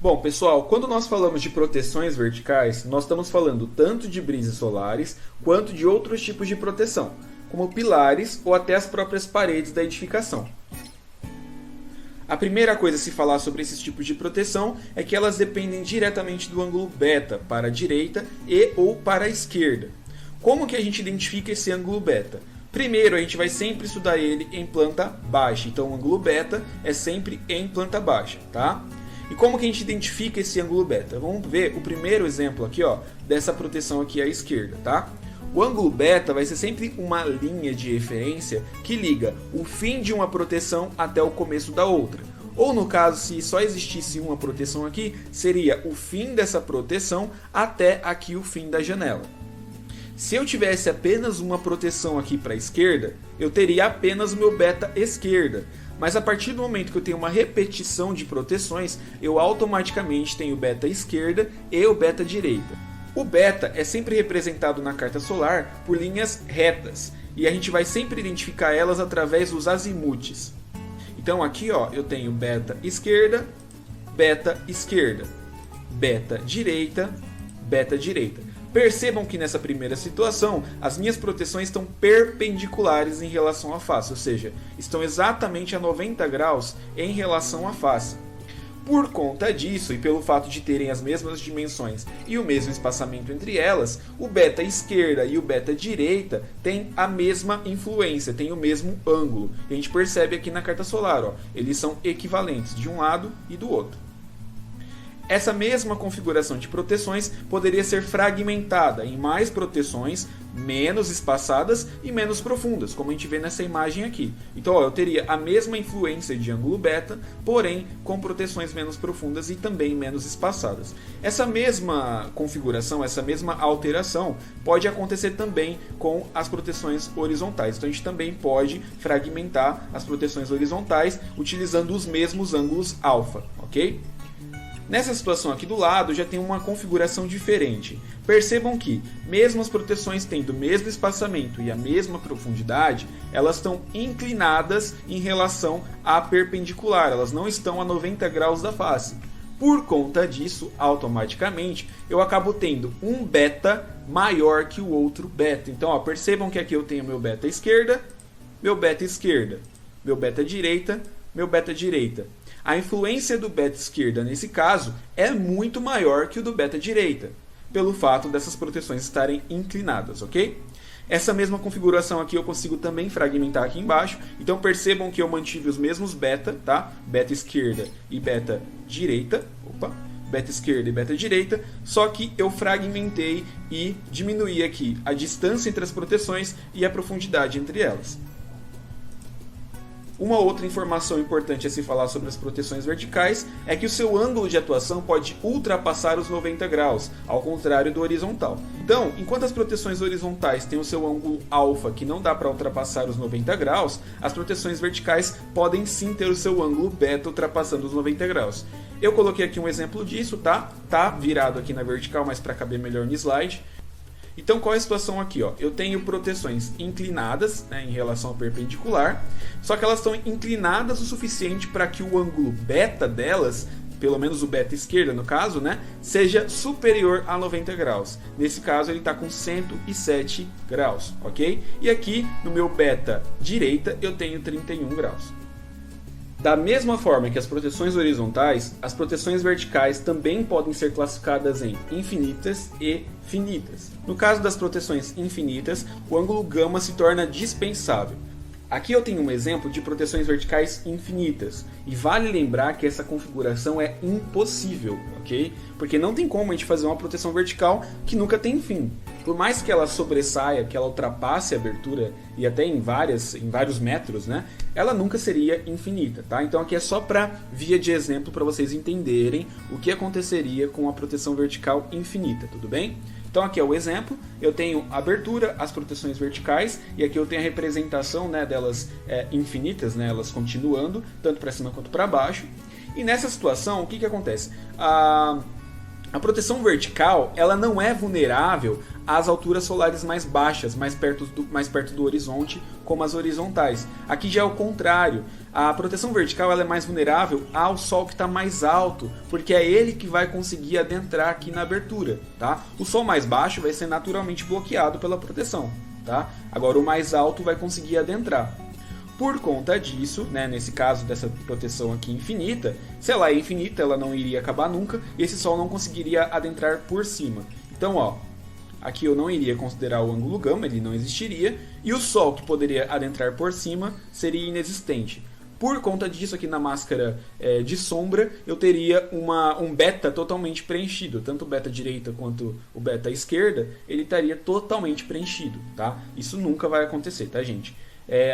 Bom, pessoal, quando nós falamos de proteções verticais, nós estamos falando tanto de brises solares quanto de outros tipos de proteção, como pilares ou até as próprias paredes da edificação. A primeira coisa a se falar sobre esses tipos de proteção é que elas dependem diretamente do ângulo beta para a direita e ou para a esquerda. Como que a gente identifica esse ângulo beta? Primeiro, a gente vai sempre estudar ele em planta baixa, então o ângulo beta é sempre em planta baixa, tá? E como que a gente identifica esse ângulo beta? Vamos ver o primeiro exemplo aqui, ó, dessa proteção aqui à esquerda, tá? O ângulo beta vai ser sempre uma linha de referência que liga o fim de uma proteção até o começo da outra. Ou no caso, se só existisse uma proteção aqui, seria o fim dessa proteção até aqui o fim da janela. Se eu tivesse apenas uma proteção aqui para a esquerda, eu teria apenas o meu beta esquerda. Mas a partir do momento que eu tenho uma repetição de proteções, eu automaticamente tenho o beta esquerda e o beta direita. O beta é sempre representado na carta solar por linhas retas, e a gente vai sempre identificar elas através dos azimutes. Então aqui, ó, eu tenho beta esquerda, beta esquerda, beta direita, beta direita. Percebam que nessa primeira situação, as minhas proteções estão perpendiculares em relação à face, ou seja, estão exatamente a 90 graus em relação à face. Por conta disso, e pelo fato de terem as mesmas dimensões e o mesmo espaçamento entre elas, o beta esquerda e o beta direita têm a mesma influência, têm o mesmo ângulo. E a gente percebe aqui na carta solar, ó, eles são equivalentes de um lado e do outro. Essa mesma configuração de proteções poderia ser fragmentada em mais proteções menos espaçadas e menos profundas, como a gente vê nessa imagem aqui. Então, ó, eu teria a mesma influência de ângulo beta, porém com proteções menos profundas e também menos espaçadas. Essa mesma configuração, essa mesma alteração pode acontecer também com as proteções horizontais. Então, a gente também pode fragmentar as proteções horizontais utilizando os mesmos ângulos alfa, ok? Nessa situação aqui do lado já tem uma configuração diferente. Percebam que, mesmo as proteções tendo o mesmo espaçamento e a mesma profundidade, elas estão inclinadas em relação à perpendicular, elas não estão a 90 graus da face. Por conta disso, automaticamente, eu acabo tendo um beta maior que o outro beta. Então, ó, percebam que aqui eu tenho meu beta esquerda, meu beta esquerda, meu beta direita, meu beta direita. A influência do beta esquerda nesse caso é muito maior que o do beta direita, pelo fato dessas proteções estarem inclinadas, ok? Essa mesma configuração aqui eu consigo também fragmentar aqui embaixo, então percebam que eu mantive os mesmos beta, tá? Beta esquerda e beta direita, beta esquerda e beta direita, só que eu fragmentei e diminuí aqui a distância entre as proteções e a profundidade entre elas. Uma outra informação importante a se falar sobre as proteções verticais é que o seu ângulo de atuação pode ultrapassar os 90 graus, ao contrário do horizontal. Então, enquanto as proteções horizontais têm o seu ângulo alfa que não dá para ultrapassar os 90 graus, as proteções verticais podem sim ter o seu ângulo beta ultrapassando os 90 graus. Eu coloquei aqui um exemplo disso, tá? Tá virado aqui na vertical, mas para caber melhor no slide. Então, qual é a situação aqui? Ó? Eu tenho proteções inclinadas, né, em relação ao perpendicular, só que elas estão inclinadas o suficiente para que o ângulo beta delas, pelo menos o beta esquerda no caso, né, seja superior a 90 graus. Nesse caso ele está com 107 graus, ok? E aqui no meu beta direita eu tenho 31 graus. Da mesma forma que as proteções horizontais, as proteções verticais também podem ser classificadas em infinitas e finitas. No caso das proteções infinitas, o ângulo gama se torna dispensável. Aqui eu tenho um exemplo de proteções verticais infinitas, e vale lembrar que essa configuração é impossível, ok? Porque não tem como a gente fazer uma proteção vertical que nunca tem fim. Por mais que ela sobressaia, que ela ultrapasse a abertura, e até em vários metros, né? Ela nunca seria infinita, tá? Então aqui é só para via de exemplo para vocês entenderem o que aconteceria com a proteção vertical infinita, tudo bem? Então aqui é o exemplo, eu tenho a abertura, as proteções verticais, e aqui eu tenho a representação, né, delas infinitas, né, elas continuando, tanto para cima quanto para baixo. E nessa situação, o que acontece? A proteção vertical, ela não é vulnerável às alturas solares mais baixas, mais perto do horizonte, como as horizontais. Aqui já é o contrário. A proteção vertical ela é mais vulnerável ao sol que está mais alto, porque é ele que vai conseguir adentrar aqui na abertura, tá? O sol mais baixo vai ser naturalmente bloqueado pela proteção, tá? Agora o mais alto vai conseguir adentrar. Por conta disso, né, nesse caso dessa proteção aqui infinita, se ela é infinita, ela não iria acabar nunca, e esse sol não conseguiria adentrar por cima. Então, ó, aqui eu não iria considerar o ângulo gama, ele não existiria, e o sol que poderia adentrar por cima seria inexistente. Por conta disso, aqui na máscara de sombra, eu teria um beta totalmente preenchido. Tanto o beta direita quanto o beta esquerda, ele estaria totalmente preenchido, tá? Isso nunca vai acontecer, tá, gente?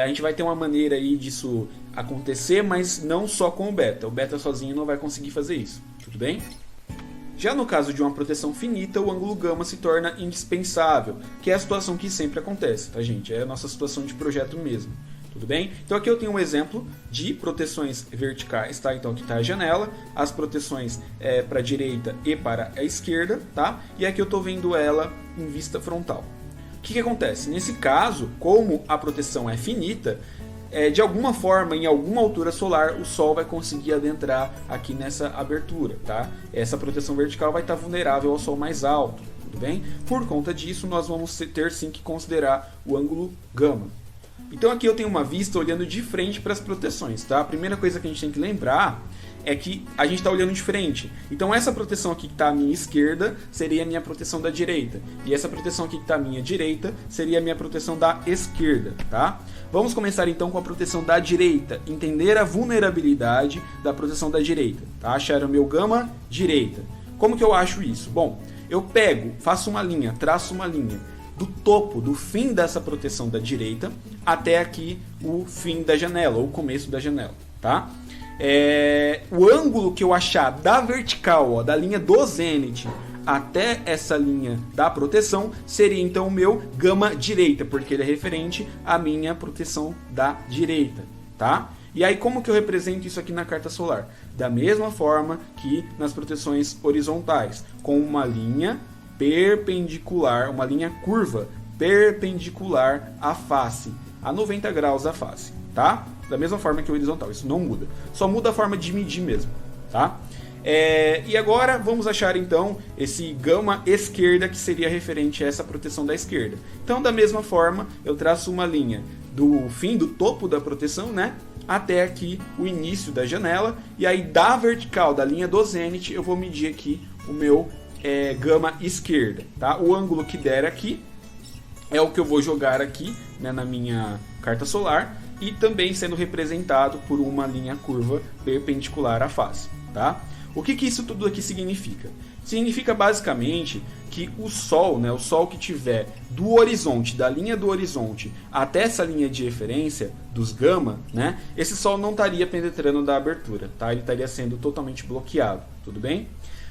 A gente vai ter uma maneira aí disso acontecer, mas não só com o beta. O beta sozinho não vai conseguir fazer isso, tudo bem? Já no caso de uma proteção finita, o ângulo gama se torna indispensável, que é a situação que sempre acontece, tá, gente? É a nossa situação de projeto mesmo. Tudo bem? Então aqui eu tenho um exemplo de proteções verticais, tá? Então aqui está a janela, as proteções para a direita e para a esquerda, tá? E aqui eu estou vendo ela em vista frontal. O que acontece? Nesse caso, como a proteção é finita, de alguma forma, em alguma altura solar, o Sol vai conseguir adentrar aqui nessa abertura, tá? Essa proteção vertical vai estar vulnerável ao Sol mais alto, tudo bem? Por conta disso, nós vamos ter sim que considerar o ângulo gama. Então aqui eu tenho uma vista olhando de frente para as proteções, tá? A primeira coisa que a gente tem que lembrar é que a gente está olhando de frente. Então essa proteção aqui que está à minha esquerda seria a minha proteção da direita. E essa proteção aqui que está à minha direita seria a minha proteção da esquerda, tá? Vamos começar então com a proteção da direita. Entender a vulnerabilidade da proteção da direita, tá? Achar o meu gama direita. Como que eu acho isso? Bom, eu pego, faço uma linha, traço uma linha do topo, do fim dessa proteção da direita até aqui o fim da janela, ou o começo da janela, tá? O ângulo que eu achar da vertical, ó, da linha do zênite até essa linha da proteção, seria então o meu gama direita, porque ele é referente à minha proteção da direita, tá? E aí como que eu represento isso aqui na carta solar? Da mesma forma que nas proteções horizontais, com uma linha perpendicular, uma linha curva perpendicular à face, a 90 graus à face, tá? Da mesma forma que o horizontal, isso não muda. Só muda a forma de medir mesmo, tá? E agora vamos achar então esse gama esquerda, que seria referente a essa proteção da esquerda. Então da mesma forma eu traço uma linha do fim, do topo da proteção, né? Até aqui o início da janela. E aí da vertical, da linha do zênite, eu vou medir aqui o meu gama esquerda, tá? O ângulo que der aqui é o que eu vou jogar aqui, né, na minha carta solar, e também sendo representado por uma linha curva perpendicular à face, tá? O que isso tudo aqui significa? Significa basicamente que o Sol, né, o Sol que tiver do horizonte, da linha do horizonte até essa linha de referência dos gama, né, esse Sol não estaria penetrando da abertura, tá? Ele estaria sendo totalmente bloqueado, tudo bem?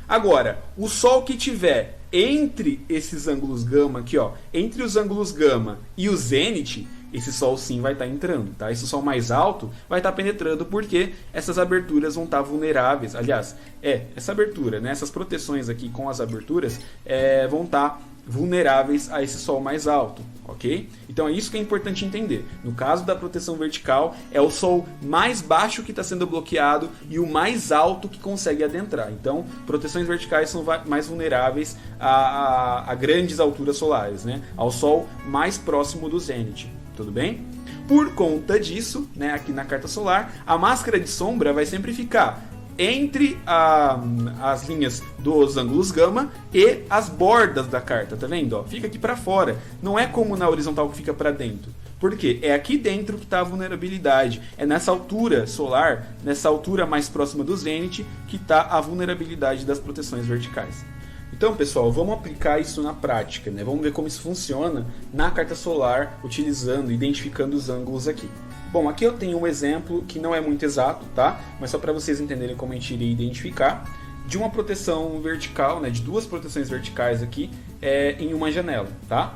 Agora, o Sol que tiver entre esses ângulos gama aqui, ó, entre os ângulos gama e o zênite, esse Sol sim vai estar entrando, tá? Esse Sol mais alto vai estar penetrando porque essas aberturas vão estar vulneráveis. Aliás, essa abertura, né? Essas proteções aqui com as aberturas vão estar vulneráveis a esse Sol mais alto, ok? Então é isso que é importante entender. No caso da proteção vertical, é o Sol mais baixo que está sendo bloqueado e o mais alto que consegue adentrar. Então, proteções verticais são mais vulneráveis a grandes alturas solares, né? Ao Sol mais próximo do zênite. Tudo bem? Por conta disso, né, aqui na carta solar, a máscara de sombra vai sempre ficar entre as linhas dos ângulos gama e as bordas da carta, tá vendo? Ó, fica aqui para fora. Não é como na horizontal que fica para dentro. Por quê? É aqui dentro que está a vulnerabilidade. É nessa altura solar, nessa altura mais próxima do zênite, que está a vulnerabilidade das proteções verticais. Então, pessoal, vamos aplicar isso na prática, né? Vamos ver como isso funciona na carta solar, identificando os ângulos aqui. Bom, aqui eu tenho um exemplo que não é muito exato, tá? Mas só para vocês entenderem como a gente iria identificar, de uma proteção vertical, né? De duas proteções verticais aqui em uma janela, tá?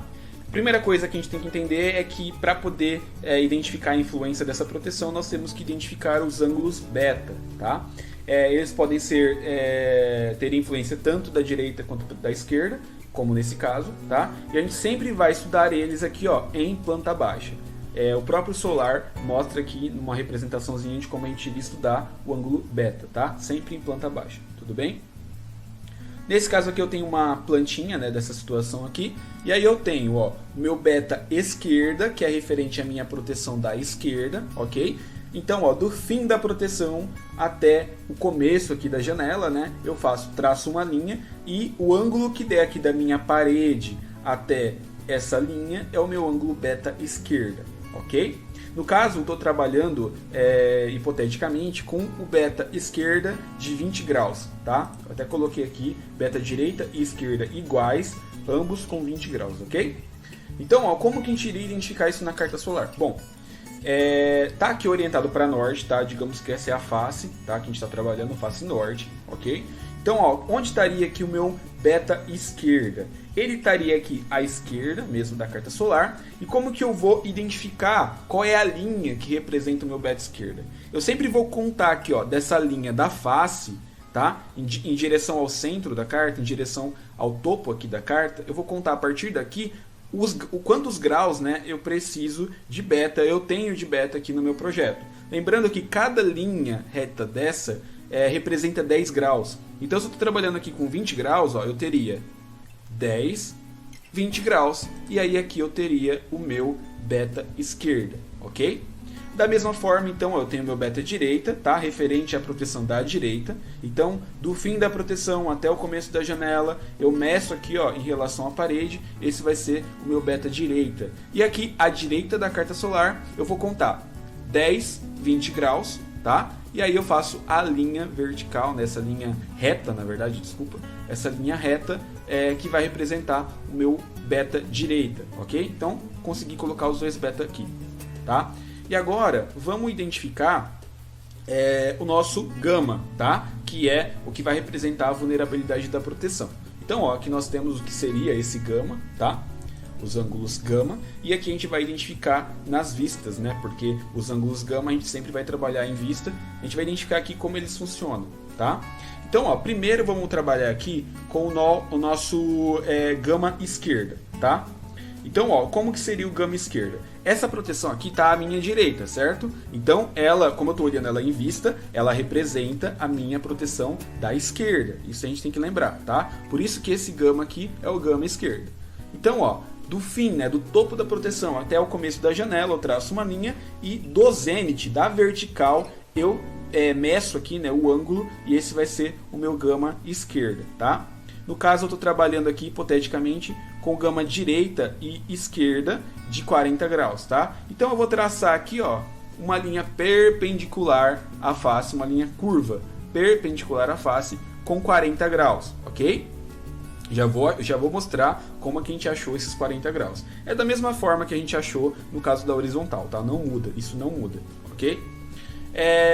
Primeira coisa que a gente tem que entender é que para poder identificar a influência dessa proteção, nós temos que identificar os ângulos beta, tá? Eles podem ter influência tanto da direita quanto da esquerda, como nesse caso, tá? E a gente sempre vai estudar eles aqui, ó, em planta baixa. o próprio solar mostra aqui numa representaçãozinha de como a gente iria estudar o ângulo beta, tá? Sempre em planta baixa, tudo bem? Nesse caso aqui eu tenho uma plantinha, né, dessa situação aqui, e aí eu tenho, ó, o meu beta esquerda, que é referente à minha proteção da esquerda, ok? Então, ó, do fim da proteção até o começo aqui da janela, né, eu traço uma linha, e o ângulo que der aqui da minha parede até essa linha é o meu ângulo beta esquerda, ok? No caso, eu estou trabalhando hipoteticamente com o beta esquerda de 20 graus, tá? Eu até coloquei aqui beta direita e esquerda iguais, ambos com 20 graus, ok? Então, ó, como que a gente iria identificar isso na carta solar? Bom, tá aqui orientado para norte, tá? Digamos que essa é a face, tá? Que a gente está trabalhando, face norte, ok? Então, ó, onde estaria aqui o meu beta esquerda? Ele estaria aqui à esquerda, mesmo da carta solar. E como que eu vou identificar qual é a linha que representa o meu beta esquerda? Eu sempre vou contar aqui, ó, dessa linha da face, tá? Em direção ao centro da carta, em direção ao topo aqui da carta. Eu vou contar a partir daqui quantos graus, né, eu preciso de beta, eu tenho de beta aqui no meu projeto. Lembrando que cada linha reta dessa representa 10 graus. Então, se eu estou trabalhando aqui com 20 graus, ó, eu teria 10, 20 graus. E aí aqui eu teria o meu beta esquerda, ok? Da mesma forma, então, eu tenho meu beta direita, tá? Referente à proteção da direita. Então, do fim da proteção até o começo da janela, eu meço aqui, ó, em relação à parede. Esse vai ser o meu beta direita. E aqui, à direita da carta solar, eu vou contar 10, 20 graus, tá? E aí eu faço a linha vertical, nessa linha reta, na verdade, desculpa, essa linha reta que vai representar o meu beta direita, ok? Então, consegui colocar os dois beta aqui, tá? E agora, vamos identificar o nosso gama, tá? Que é o que vai representar a vulnerabilidade da proteção. Então, ó, aqui nós temos o que seria esse gama, tá? Os ângulos gama, e aqui a gente vai identificar nas vistas, né? Porque os ângulos gama a gente sempre vai trabalhar em vista, a gente vai identificar aqui como eles funcionam, tá? Então, ó, primeiro vamos trabalhar aqui com o nosso gama esquerda, tá? Então, ó, como que seria o gama esquerda? Essa proteção aqui está à minha direita, certo? Então, ela, como eu estou olhando ela em vista, ela representa a minha proteção da esquerda. Isso a gente tem que lembrar, tá? Por isso que esse gama aqui é o gama esquerda. Então, ó, do fim, né, do topo da proteção até o começo da janela, eu traço uma linha, e do zênite, da vertical, eu meço aqui, né, o ângulo, e esse vai ser o meu gama esquerda, tá? No caso, eu estou trabalhando aqui, hipoteticamente, com gama direita e esquerda de 40 graus, tá? Então, eu vou traçar aqui, ó, uma linha perpendicular à face, uma linha curva perpendicular à face com 40 graus, ok? Já vou mostrar como é que a gente achou esses 40 graus. É da mesma forma que a gente achou no caso da horizontal, tá? Não muda, isso não muda, ok?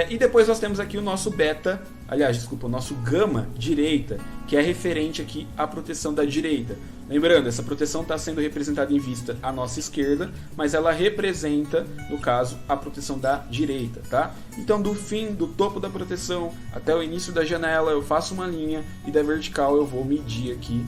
E depois nós temos aqui o nosso beta, aliás, desculpa, o nosso gama direita, que é referente aqui à proteção da direita. Lembrando, essa proteção está sendo representada em vista à nossa esquerda, mas ela representa, no caso, a proteção da direita, tá? Então, do fim, do topo da proteção até o início da janela, eu faço uma linha, e da vertical eu vou medir aqui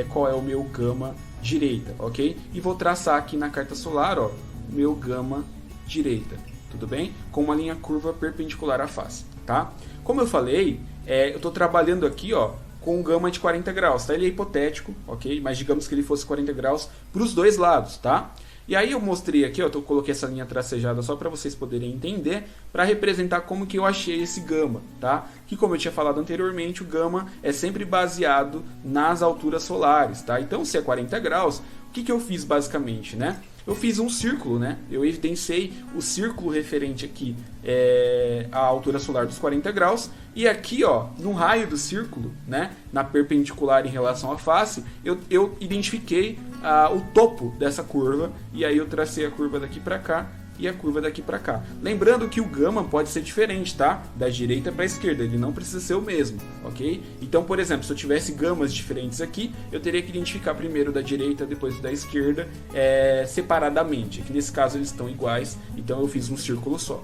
qual é o meu gama direita, ok? E vou traçar aqui na carta solar, ó, o meu gama direita, tudo bem? Com uma linha curva perpendicular à face, tá? Como eu falei, eu estou trabalhando aqui, ó, com um gama de 40 graus, tá? Ele é hipotético, ok? Mas digamos que ele fosse 40 graus para os dois lados, tá? E aí eu mostrei aqui, ó, eu coloquei essa linha tracejada só para vocês poderem entender, para representar como que eu achei esse gama, tá? Que, como eu tinha falado anteriormente, o gama é sempre baseado nas alturas solares, tá? Então, se é 40 graus, o que eu fiz basicamente, né? Eu fiz um círculo, né? Eu evidenciei o círculo referente aqui à altura solar dos 40 graus. E aqui, ó, no raio do círculo, né? Na perpendicular em relação à face, eu identifiquei o topo dessa curva. E aí eu tracei a curva daqui para cá e a curva daqui para cá. Lembrando que o gama pode ser diferente, tá? Da direita para a esquerda, ele não precisa ser o mesmo, ok? Então, por exemplo, se eu tivesse gamas diferentes aqui, eu teria que identificar primeiro da direita, depois da esquerda, separadamente. Aqui nesse caso eles estão iguais, então eu fiz um círculo só,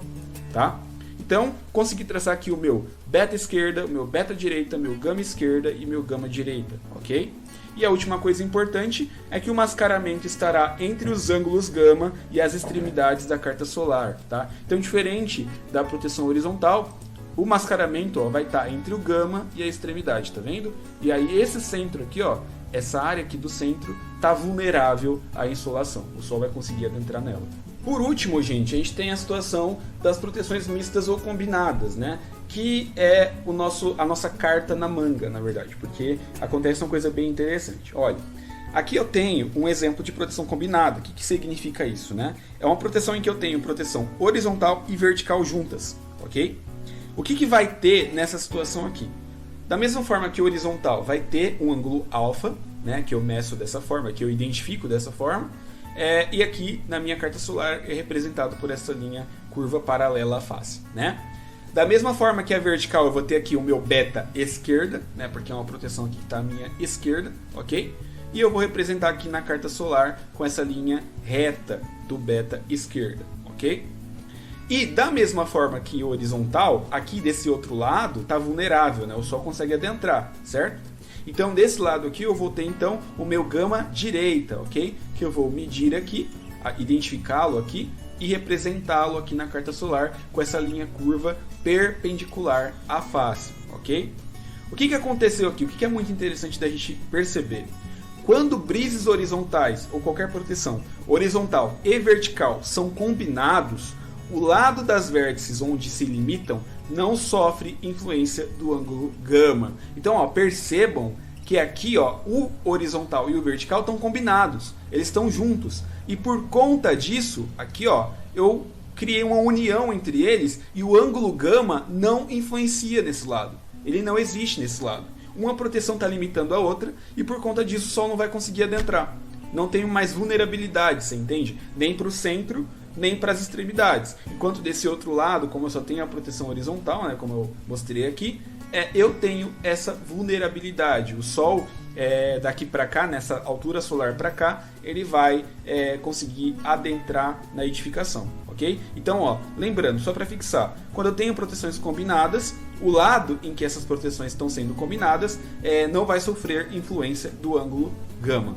tá? Então, consegui traçar aqui o meu beta esquerda, o meu beta direita, meu gama esquerda e meu gama direita, ok? E a última coisa importante é que o mascaramento estará entre os ângulos gama e as extremidades da carta solar, tá? Então, diferente da proteção horizontal, o mascaramento, ó, vai estar entre o gama e a extremidade, tá vendo? E aí esse centro aqui, ó, essa área aqui do centro, tá vulnerável à insolação. O sol vai conseguir adentrar nela. Por último, gente, a gente tem a situação das proteções mistas ou combinadas, né? Que é a nossa carta na manga, na verdade, porque acontece uma coisa bem interessante. Olha, aqui eu tenho um exemplo de proteção combinada. O que significa isso, né? É uma proteção em que eu tenho proteção horizontal e vertical juntas, ok? O que vai ter nessa situação aqui? Da mesma forma que o horizontal vai ter um ângulo alfa, né, que eu meço dessa forma, que eu identifico dessa forma, e aqui na minha carta solar é representado por essa linha curva paralela à face, né? Da mesma forma que a vertical, eu vou ter aqui o meu beta esquerda, né, porque é uma proteção aqui que está à minha esquerda, ok? E eu vou representar aqui na carta solar com essa linha reta do beta esquerda, ok? E da mesma forma que o horizontal, aqui desse outro lado está vulnerável, né? O sol consegue adentrar, certo? Então desse lado aqui eu vou ter então o meu gama direita, ok? Que eu vou medir aqui, identificá-lo aqui e representá-lo aqui na carta solar com essa linha curva perpendicular à face, ok? O que aconteceu aqui? O que é muito interessante da gente perceber? Quando brises horizontais ou qualquer proteção horizontal e vertical são combinados, o lado das vértices onde se limitam não sofre influência do ângulo gama. Então, ó, percebam que aqui, ó, o horizontal e o vertical estão combinados, eles estão juntos. E por conta disso, aqui, ó, eu criei uma união entre eles e o ângulo gama não influencia nesse lado. Ele não existe nesse lado. Uma proteção está limitando a outra e por conta disso o sol não vai conseguir adentrar. Não tem mais vulnerabilidade, você entende? Nem para o centro, nem para as extremidades. Enquanto desse outro lado, como eu só tenho a proteção horizontal, né, como eu mostrei aqui, eu tenho essa vulnerabilidade. O Sol, daqui para cá, nessa altura solar para cá, ele vai conseguir adentrar na edificação, ok? Então, ó, lembrando, só para fixar, quando eu tenho proteções combinadas, o lado em que essas proteções estão sendo combinadas não vai sofrer influência do ângulo gama.